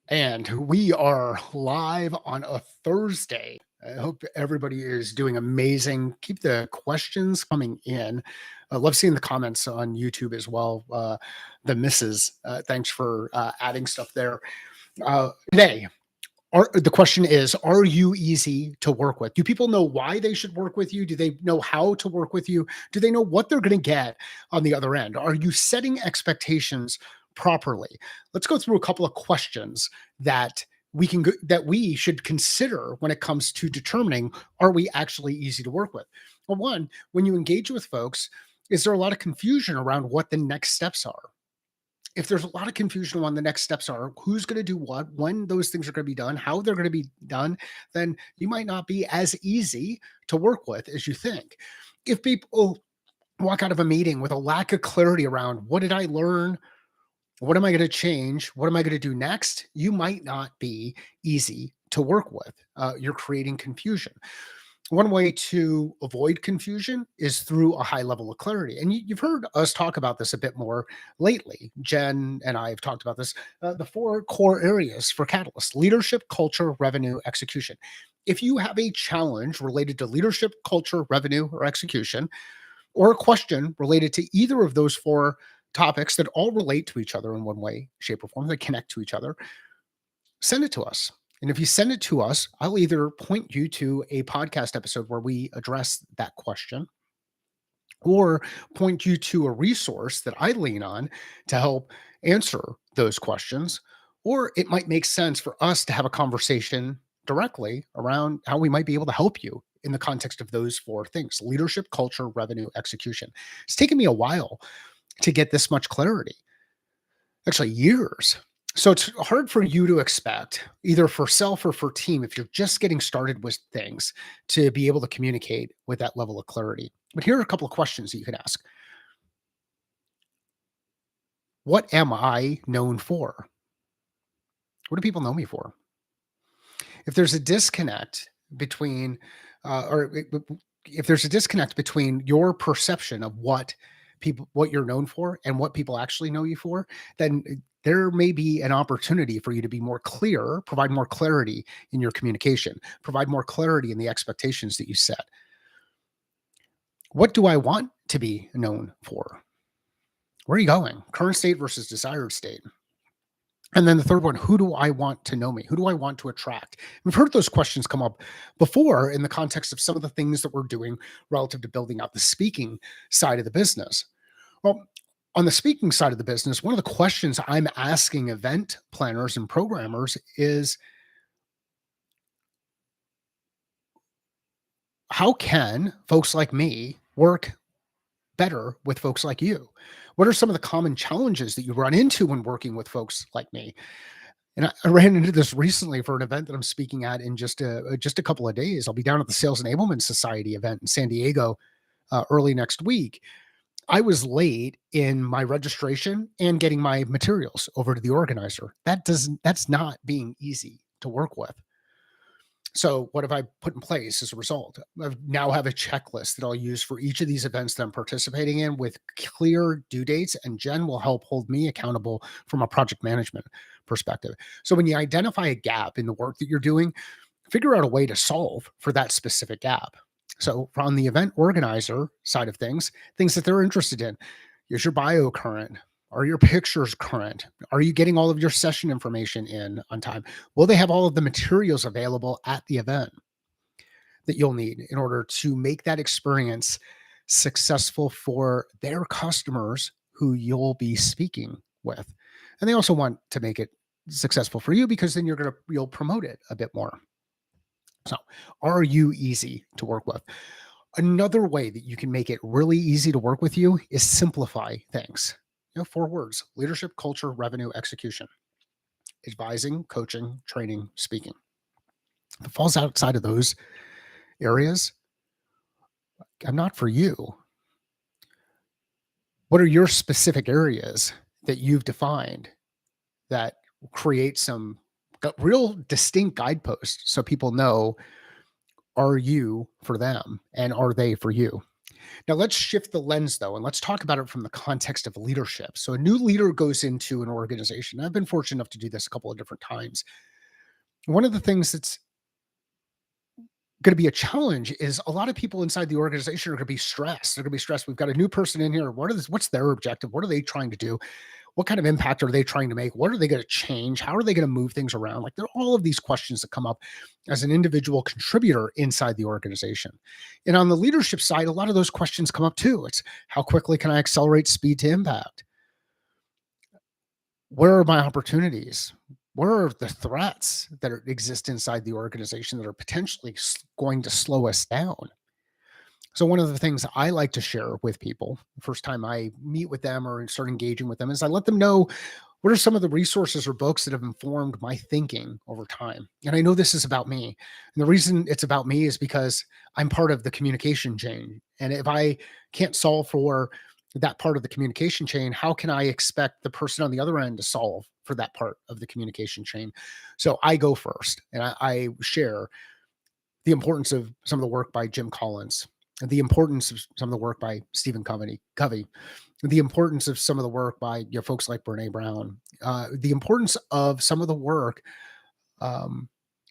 And we are live on a Thursday. I hope everybody is doing amazing. Keep the questions coming in. I love seeing the comments on YouTube as well. The misses, thanks for adding stuff there. Today, the question is, are you easy to work with? Do people know why they should work with you? Do they know how to work with you? Do they know what they're going to get on the other end? Are you setting expectations properly? Let's go through a couple of questions that that we should consider when it comes to determining, are we actually easy to work with? Well, one, when you engage with folks, is there a lot of confusion around what the next steps are? If there's a lot of confusion on the next steps are, who's going to do what, when those things are going to be done, how they're going to be done, then you might not be as easy to work with as you think. If people walk out of a meeting with a lack of clarity around, what did I learn? What am I going to change? What am I going to do next? You might not be easy to work with. You're creating confusion. One way to avoid confusion is through a high level of clarity. And you've heard us talk about this a bit more lately. Jen and I have talked about this. The four core areas for Catalyst: leadership, culture, revenue, execution. If you have a challenge related to leadership, culture, revenue, or execution, or a question related to either of those four topics that all relate to each other in one way, shape, or form, they connect to each other, send it to us. And if you send it to us, I'll either point you to a podcast episode where we address that question or point you to a resource that I lean on to help answer those questions. Or it might make sense for us to have a conversation directly around how we might be able to help you in the context of those four things: leadership, culture, revenue, execution. It's taken me a while to get this much clarity, actually years. So it's hard for you to expect, either for self or for team, if you're just getting started with things, to be able to communicate with that level of clarity. But here are a couple of questions that you can ask. What am I known for? What do people know me for? If there's a disconnect between, or if there's a disconnect between your perception of what you're known for and what people actually know you for, then there may be an opportunity for you to be more clear, provide more clarity in your communication, provide more clarity in the expectations that you set. What do I want to be known for? Where are you going? Current state versus desired state. And then the third one, who do I want to know me? Who do I want to attract? We've heard those questions come up before in the context of some of the things that we're doing relative to building out the speaking side of the business. Well, on the speaking side of the business, one of the questions I'm asking event planners and programmers is, how can folks like me work better with folks like you? What are some of the common challenges that you run into when working with folks like me? And I ran into this recently for an event that I'm speaking at in just a couple of days. I'll be down at the Sales Enablement Society event in San Diego early next week. I was late in my registration and getting my materials over to the organizer. That's not being easy to work with. So what have I put in place as a result? I now have a checklist that I'll use for each of these events that I'm participating in with clear due dates, and Jen will help hold me accountable from a project management perspective. So when you identify a gap in the work that you're doing, figure out a way to solve for that specific gap. So on the event organizer side of things that they're interested in, is your bio current? Are your pictures current? Are you getting all of your session information in on time? Will they have all of the materials available at the event that you'll need in order to make that experience successful for their customers who you'll be speaking with? And they also want to make it successful for you because then you'll promote it a bit more. So, are you easy to work with? Another way that you can make it really easy to work with you is simplify things. Four words: leadership, culture, revenue, execution. Advising, coaching, training, speaking. If it falls outside of those areas, I'm not for you. What are your specific areas that you've defined that create some real distinct guideposts so people know, are you for them and are they for you? Now let's shift the lens though, and let's talk about it from the context of leadership. So a new leader goes into an organization. I've been fortunate enough to do this a couple of different times. One of the things that's going to be a challenge is a lot of people inside the organization are going to be stressed. They're going to be stressed. We've got a new person in here. What's their objective? What are they trying to do? What kind of impact are they trying to make? What are they going to change? How are they going to move things around? Like there are all of these questions that come up as an individual contributor inside the organization. And on the leadership side, a lot of those questions come up too. It's how quickly can I accelerate speed to impact? Where are my opportunities? Where are the threats that exist inside the organization that are potentially going to slow us down? So one of the things I like to share with people the first time I meet with them or start engaging with them is I let them know what are some of the resources or books that have informed my thinking over time. And I know this is about me. And the reason it's about me is because I'm part of the communication chain. And if I can't solve for that part of the communication chain, how can I expect the person on the other end to solve for that part of the communication chain? So I go first and I share the importance of some of the work by Jim Collins, the importance of some of the work by Stephen Covey, the importance of some of the work by folks like Brene Brown, the importance of some of the work um,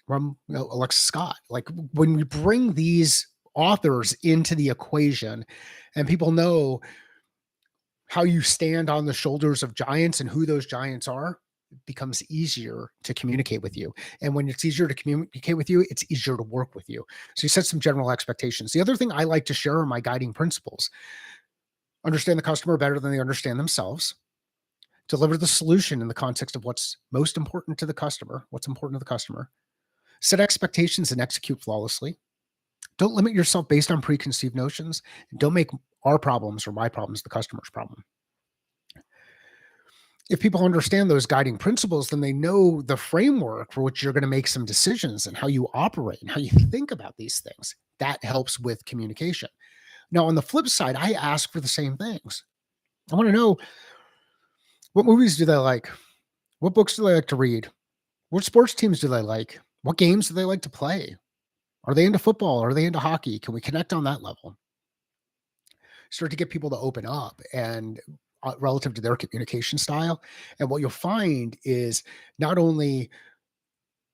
from Alexa Scott. Like when we bring these authors into the equation, and people know how you stand on the shoulders of giants and who those giants are, it becomes easier to communicate with you. And when it's easier to communicate with you, it's easier to work with you. So you set some general expectations. The other thing I like to share are my guiding principles. Understand the customer better than they understand themselves. Deliver the solution in the context of what's most important to the customer, what's important to the customer. Set expectations and execute flawlessly. Don't limit yourself based on preconceived notions. Don't make our problems or my problems the customer's problem. If people understand those guiding principles, then they know the framework for which you're going to make some decisions and how you operate and how you think about these things. That helps with communication. Now, on the flip side, I ask for the same things. I want to know, what movies do they like? What books do they like to read? What sports teams do they like? What games do they like to play? Are they into football? Are they into hockey? Can we connect on that level? Start to get people to open up and relative to their communication style. And what you'll find is not only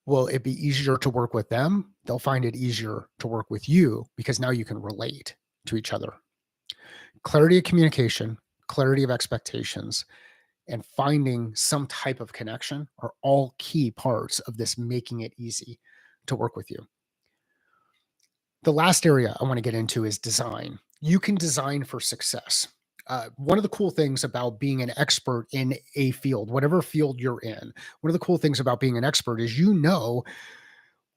will it be easier to work with them, they'll find it easier to work with you because now you can relate to each other. Clarity of communication, clarity of expectations, and finding some type of connection are all key parts of this making it easy to work with you. The last area I want to get into is design. You can design for success. One of the cool things about being an expert in a field, whatever field you're in, one of the cool things about being an expert is you know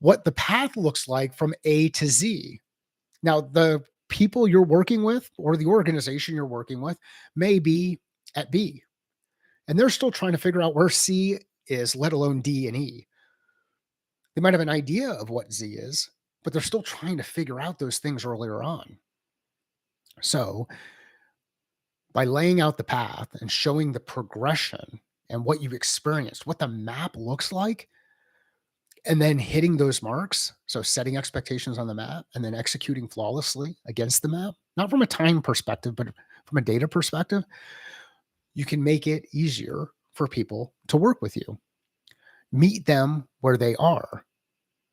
what the path looks like from A to Z. Now, the people you're working with or the organization you're working with may be at B, and they're still trying to figure out where C is, let alone D and E. They might have an idea of what Z is, but they're still trying to figure out those things earlier on. So, by laying out the path and showing the progression and what you've experienced, what the map looks like, and then hitting those marks. So, setting expectations on the map and then executing flawlessly against the map, not from a time perspective, but from a data perspective, you can make it easier for people to work with you. Meet them where they are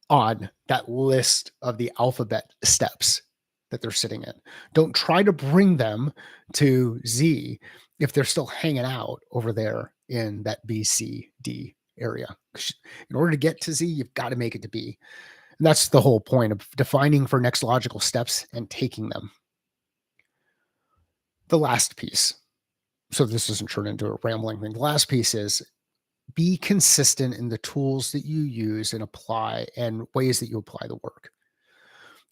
on that list of the alphabet steps that they're sitting in. Don't try to bring them to Z if they're still hanging out over there in that B, C, D area. In order to get to Z, you've got to make it to B. And that's the whole point of defining for next logical steps and taking them. The last piece, so this doesn't turn into a rambling thing. The last piece is be consistent in the tools that you use and apply and ways that you apply the work.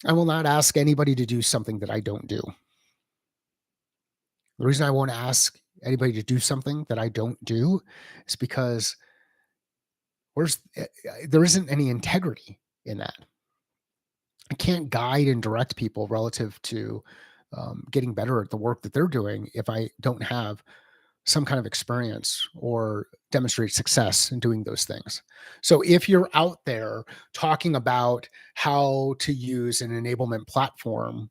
I will not ask anybody to do something that I don't do. The reason I won't ask anybody to do something that I don't do is because there isn't any integrity in that. I can't guide and direct people relative to getting better at the work that they're doing if I don't have some kind of experience or demonstrate success in doing those things. So if you're out there talking about how to use an enablement platform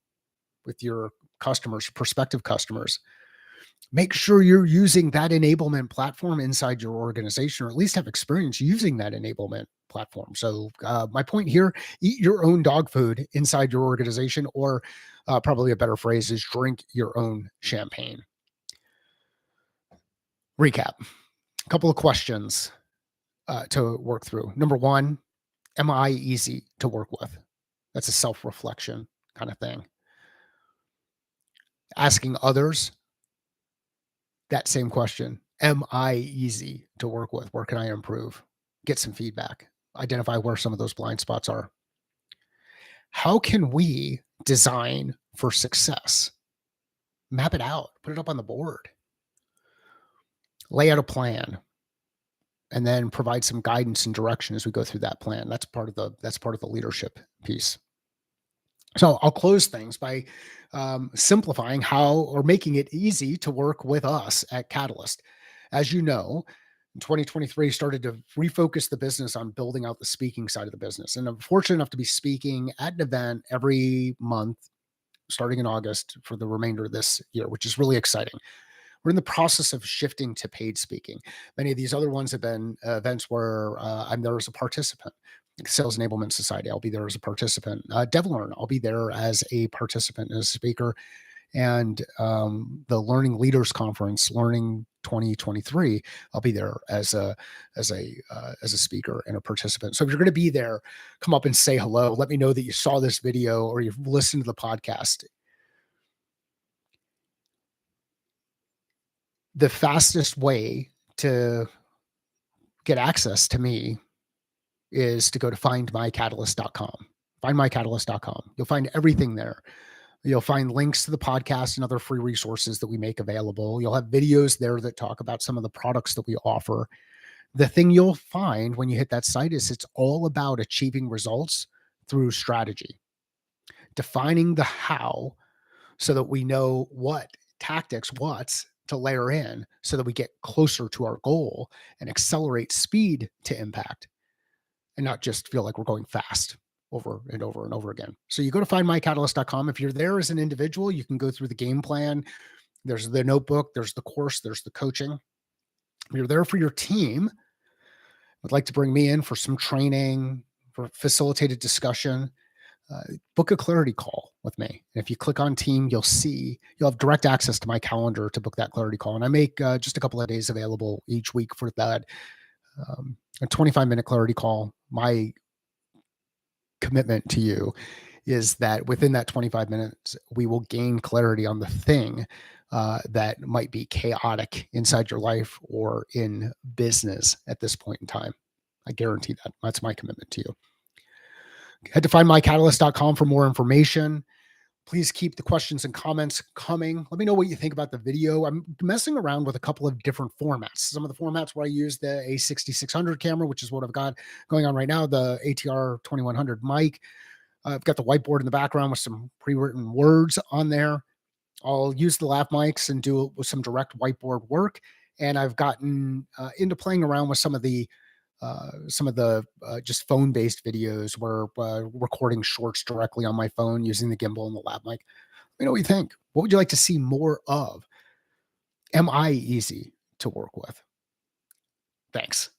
with your customers, prospective customers, make sure you're using that enablement platform inside your organization, or at least have experience using that enablement platform. So, my point here: eat your own dog food inside your organization, or probably a better phrase is drink your own champagne. Recap: a couple of questions to work through. Number one, am I easy to work with? That's a self reflection kind of thing. Asking others that same question. Am I easy to work with? Where can I improve? Get some feedback. Identify where some of those blind spots are. How can we design for success? Map it out, put it up on the board, lay out a plan, and then provide some guidance and direction as we go through that plan. That's part of the leadership piece. So I'll close things by simplifying how, or making it easy to work with us at Catalyst. As you know, in 2023 started to refocus the business on building out the speaking side of the business. And I'm fortunate enough to be speaking at an event every month starting in August for the remainder of this year, which is really exciting. We're in the process of shifting to paid speaking. Many of these other ones have been events where I'm there as a participant. Sales Enablement Society, I'll be there as a participant. DevLearn, I'll be there as a participant and a speaker. And the Learning Leaders Conference, Learning 2023, I'll be there as a speaker and a participant. So if you're going to be there, come up and say hello. Let me know that you saw this video or you've listened to the podcast. The fastest way to get access to me is to go to findmycatalyst.com. Findmycatalyst.com. You'll find everything there. You'll find links to the podcast and other free resources that we make available. You'll have videos there that talk about some of the products that we offer. The thing you'll find when you hit that site is it's all about achieving results through strategy, defining the how so that we know what tactics, what's to layer in so that we get closer to our goal and accelerate speed to impact and not just feel like we're going fast over and over and over again. So you go to findmycatalyst.com. If you're there as an individual, you can go through the game plan. There's the notebook, there's the course, there's the coaching. If you're there for your team, would like to bring me in for some training, for facilitated discussion, book a clarity call with me. And if you click on team, you'll have direct access to my calendar to book that clarity call. And I make just a couple of days available each week for that. A 25-minute clarity call. My commitment to you is that within that 25 minutes, we will gain clarity on the thing that might be chaotic inside your life or in business at this point in time. I guarantee that. That's my commitment to you. Head to findmycatalyst.com for more information. Please keep the questions and comments coming. Let me know what you think about the video. I'm messing around with a couple of different formats. Some of the formats where I use the A6600 camera, which is what I've got going on right now, the ATR 2100 mic. I've got the whiteboard in the background with some pre-written words on there. I'll use the lav mics and do it with some direct whiteboard work. And I've gotten into playing around with some of the just phone-based videos where recording shorts directly on my phone using the gimbal and the lav mic. Let me know what you think. What would you like to see more of? Am I easy to work with? Thanks.